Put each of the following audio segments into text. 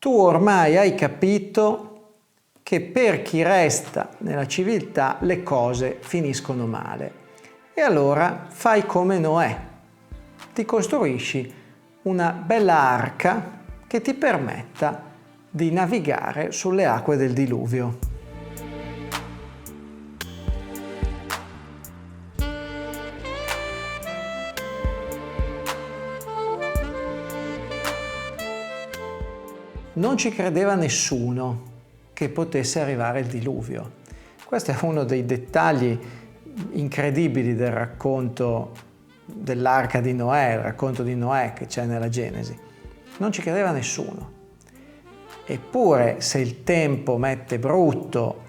Tu ormai hai capito che per chi resta nella civiltà le cose finiscono male. E allora fai come Noè. Ti costruisci una bella arca che ti permetta di navigare sulle acque del diluvio. Non ci credeva nessuno che potesse arrivare il diluvio. Questo è uno dei dettagli incredibili del racconto dell'arca di Noè, il racconto di Noè che c'è nella Genesi. Non ci credeva nessuno. Eppure, se il tempo mette brutto,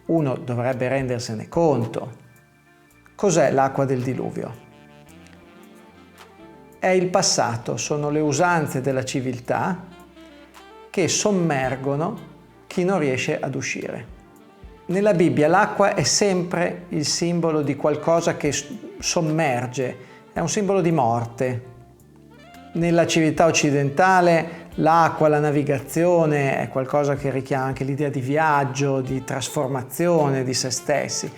uno dovrebbe rendersene conto. Cos'è l'acqua del diluvio? È il passato, sono le usanze della civiltà che sommergono chi non riesce ad uscire. Nella Bibbia l'acqua è sempre il simbolo di qualcosa che sommerge, è un simbolo di morte. Nella civiltà occidentale l'acqua, la navigazione è qualcosa che richiama anche l'idea di viaggio, di trasformazione di se stessi.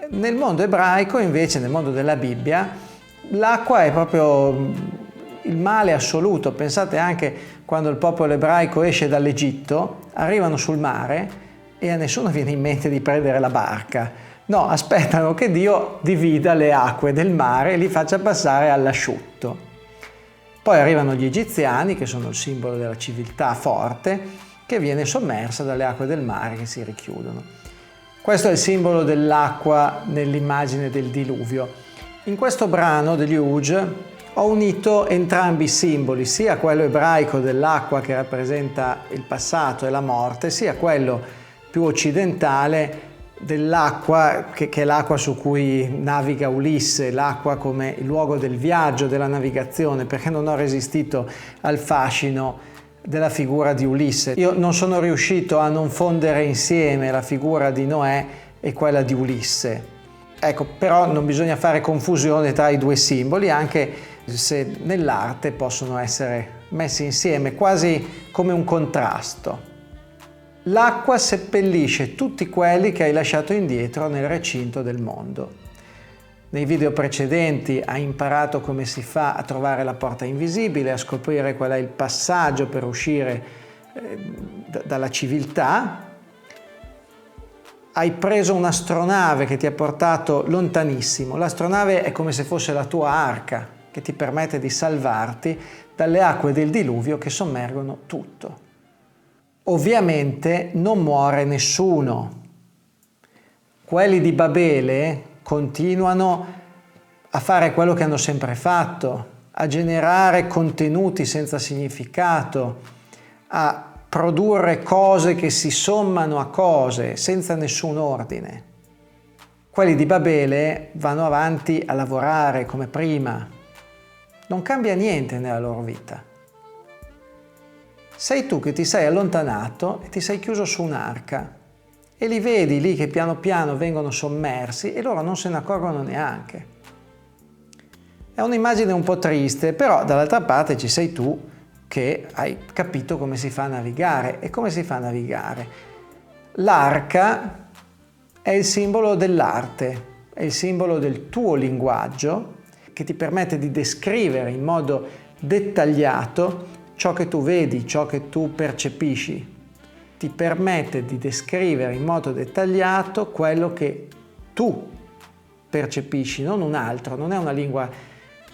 Nel mondo ebraico invece, nel mondo della Bibbia, l'acqua è proprio il male assoluto. Pensate anche quando il popolo ebraico esce dall'Egitto, arrivano sul mare e a nessuno viene in mente di prendere la barca. No, aspettano che Dio divida le acque del mare e li faccia passare all'asciutto. Poi arrivano gli egiziani, che sono il simbolo della civiltà forte, che viene sommersa dalle acque del mare che si richiudono. Questo è il simbolo dell'acqua nell'immagine del diluvio. In questo brano degli Hughes ho unito entrambi i simboli, sia quello ebraico dell'acqua che rappresenta il passato e la morte, sia quello più occidentale dell'acqua che è l'acqua su cui naviga Ulisse, l'acqua come il luogo del viaggio, della navigazione, perché non ho resistito al fascino della figura di Ulisse. Io non sono riuscito a non fondere insieme la figura di Noè e quella di Ulisse. Ecco, però non bisogna fare confusione tra i due simboli, anche se nell'arte possono essere messi insieme quasi come un contrasto. L'acqua seppellisce tutti quelli che hai lasciato indietro nel recinto del mondo. Nei video precedenti hai imparato come si fa a trovare la porta invisibile, a scoprire qual è il passaggio per uscire dalla civiltà. Hai preso un'astronave che ti ha portato lontanissimo. L'astronave è come se fosse la tua arca che ti permette di salvarti dalle acque del diluvio che sommergono tutto. Ovviamente non muore nessuno. Quelli di Babele continuano a fare quello che hanno sempre fatto, a generare contenuti senza significato, a produrre cose che si sommano a cose senza nessun ordine. Quelli di Babele vanno avanti a lavorare come prima. Non cambia niente nella loro vita. Sei tu che ti sei allontanato e ti sei chiuso su un'arca e li vedi lì che piano piano vengono sommersi e loro non se ne accorgono neanche. È un'immagine un po' triste, però dall'altra parte ci sei tu che hai capito come si fa a navigare. E come si fa a navigare? L'arca è il simbolo dell'arte, è il simbolo del tuo linguaggio che ti permette di descrivere in modo dettagliato ciò che tu vedi, ciò che tu percepisci. Ti permette di descrivere in modo dettagliato quello che tu percepisci, non un altro, non è una lingua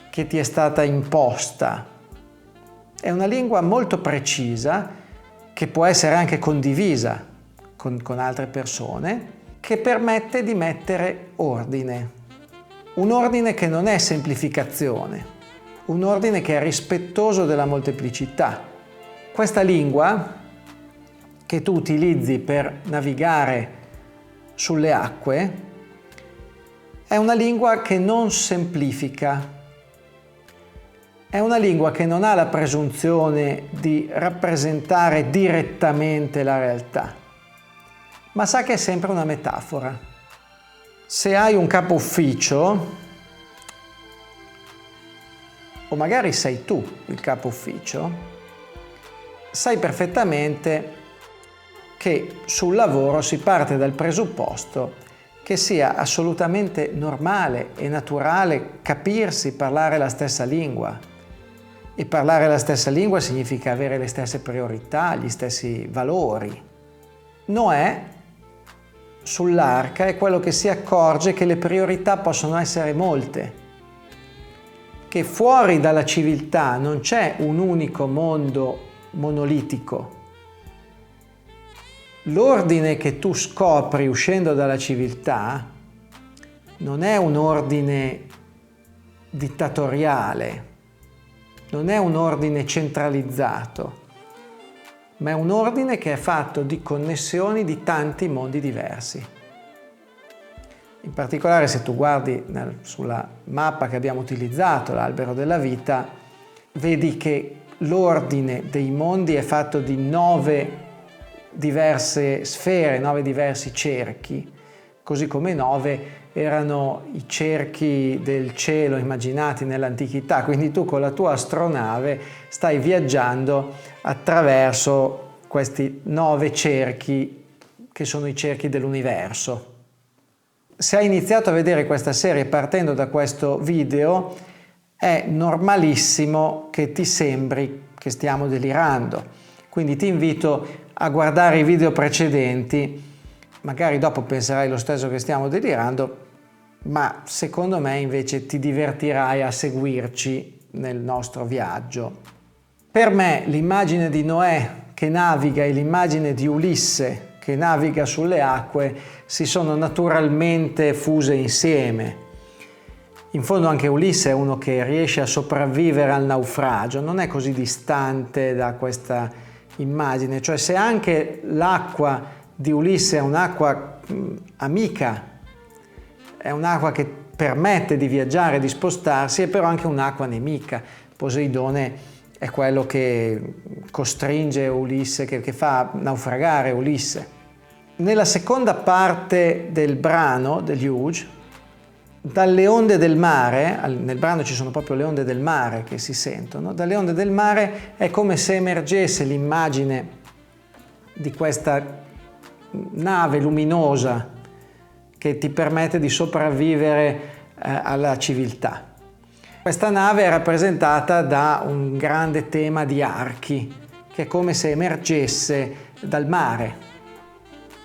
che ti è stata imposta. È una lingua molto precisa, che può essere anche condivisa con altre persone, che permette di mettere ordine. Un ordine che non è semplificazione, un ordine che è rispettoso della molteplicità. Questa lingua che tu utilizzi per navigare sulle acque è una lingua che non semplifica. È una lingua che non ha la presunzione di rappresentare direttamente la realtà, ma sa che è sempre una metafora. Se hai un capo ufficio, o magari sei tu il capo ufficio, sai perfettamente che sul lavoro si parte dal presupposto che sia assolutamente normale e naturale capirsi, parlare la stessa lingua. E parlare la stessa lingua significa avere le stesse priorità, gli stessi valori. Noè sull'arca è quello che si accorge che le priorità possono essere molte, che fuori dalla civiltà non c'è un unico mondo monolitico. L'ordine che tu scopri uscendo dalla civiltà non è un ordine dittatoriale, non è un ordine centralizzato, ma è un ordine che è fatto di connessioni di tanti mondi diversi. In particolare, se tu guardi sulla mappa che abbiamo utilizzato, l'albero della vita, vedi che l'ordine dei mondi è fatto di 9 diverse sfere, 9 diversi cerchi, così come 9 erano i cerchi del cielo immaginati nell'antichità. Quindi tu con la tua astronave stai viaggiando attraverso questi 9 cerchi che sono i cerchi dell'universo. Se hai iniziato a vedere questa serie partendo da questo video, è normalissimo che ti sembri che stiamo delirando. Quindi ti invito a guardare i video precedenti, magari dopo penserai lo stesso che stiamo delirando, ma secondo me invece ti divertirai a seguirci nel nostro viaggio. Per me l'immagine di Noè che naviga e l'immagine di Ulisse che naviga sulle acque si sono naturalmente fuse insieme. In fondo anche Ulisse è uno che riesce a sopravvivere al naufragio, non è così distante da questa immagine, cioè se anche l'acqua di Ulisse è un'acqua amica, è un'acqua che permette di viaggiare, di spostarsi, è però anche un'acqua nemica. Poseidone è quello che costringe Ulisse, che fa naufragare Ulisse. Nella seconda parte del brano, degli Huge, dalle onde del mare, nel brano ci sono proprio le onde del mare che si sentono, dalle onde del mare è come se emergesse l'immagine di questa nave luminosa che ti permette di sopravvivere alla civiltà. Questa nave è rappresentata da un grande tema di archi, che è come se emergesse dal mare.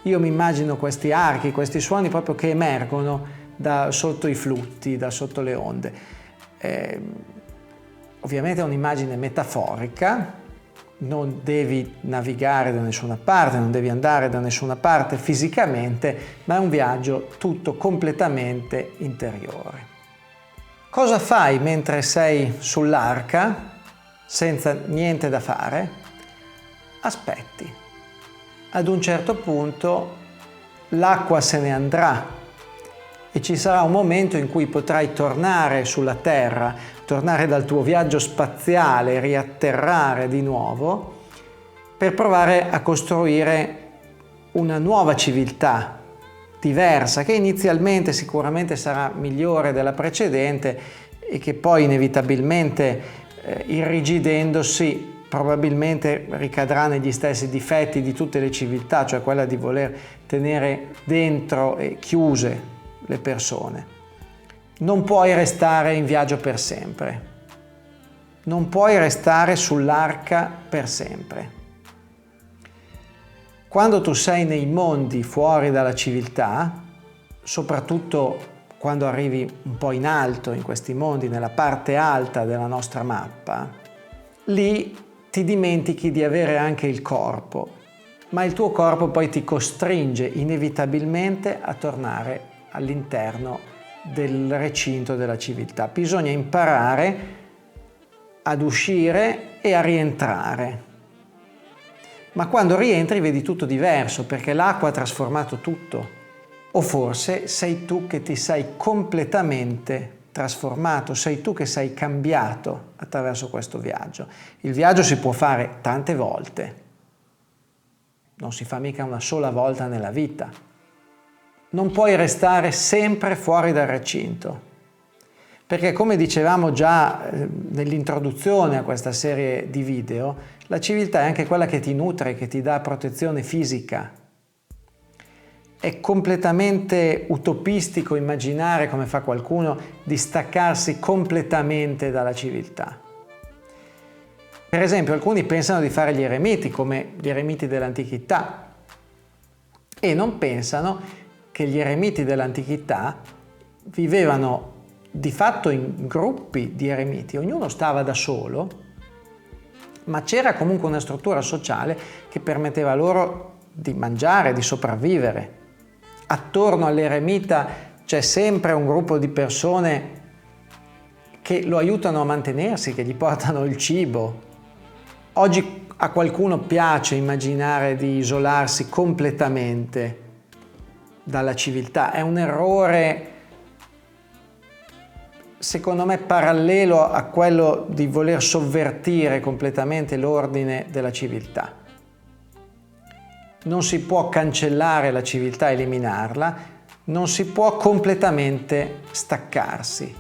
Io mi immagino questi archi, questi suoni proprio che emergono da sotto i flutti, da sotto le onde. Ovviamente è un'immagine metaforica, non devi navigare da nessuna parte, non devi andare da nessuna parte fisicamente, ma è un viaggio tutto completamente interiore. Cosa fai mentre sei sull'arca, senza niente da fare? Aspetti. Ad un certo punto l'acqua se ne andrà e ci sarà un momento in cui potrai tornare sulla Terra, tornare dal tuo viaggio spaziale, riatterrare di nuovo per provare a costruire una nuova civiltà diversa, che inizialmente sicuramente sarà migliore della precedente e che poi inevitabilmente irrigidendosi probabilmente ricadrà negli stessi difetti di tutte le civiltà, cioè quella di voler tenere dentro e chiuse le persone. Non puoi restare in viaggio per sempre, non puoi restare sull'arca per sempre. Quando tu sei nei mondi fuori dalla civiltà, soprattutto quando arrivi un po' in alto in questi mondi, nella parte alta della nostra mappa, lì ti dimentichi di avere anche il corpo, ma il tuo corpo poi ti costringe inevitabilmente a tornare all'interno del recinto della civiltà. Bisogna imparare ad uscire e a rientrare. Ma quando rientri vedi tutto diverso perché l'acqua ha trasformato tutto. O forse sei tu che ti sei completamente trasformato, sei tu che sei cambiato attraverso questo viaggio. Il viaggio si può fare tante volte, non si fa mica una sola volta nella vita. Non puoi restare sempre fuori dal recinto. Perché come dicevamo già nell'introduzione a questa serie di video, la civiltà è anche quella che ti nutre, che ti dà protezione fisica. È completamente utopistico immaginare, come fa qualcuno, di staccarsi completamente dalla civiltà. Per esempio, alcuni pensano di fare gli eremiti, come gli eremiti dell'antichità, e non pensano che gli eremiti dell'antichità vivevano di fatto in gruppi di eremiti, ognuno stava da solo, ma c'era comunque una struttura sociale che permetteva loro di mangiare, di sopravvivere. Attorno all'eremita c'è sempre un gruppo di persone che lo aiutano a mantenersi, che gli portano il cibo. Oggi a qualcuno piace immaginare di isolarsi completamente dalla civiltà. È un errore, secondo me, parallelo a quello di voler sovvertire completamente l'ordine della civiltà. Non si può cancellare la civiltà, eliminarla, non si può completamente staccarsi.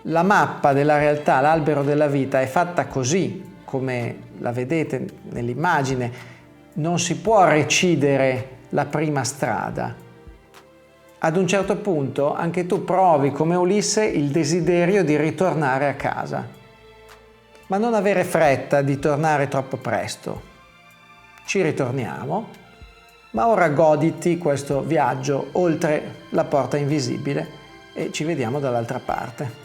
La mappa della realtà, l'albero della vita, è fatta così, come la vedete nell'immagine. Non si può recidere la prima strada. Ad un certo punto anche tu provi, come Ulisse, il desiderio di ritornare a casa, ma non avere fretta di tornare troppo presto. Ci ritorniamo, ma ora goditi questo viaggio oltre la porta invisibile e ci vediamo dall'altra parte.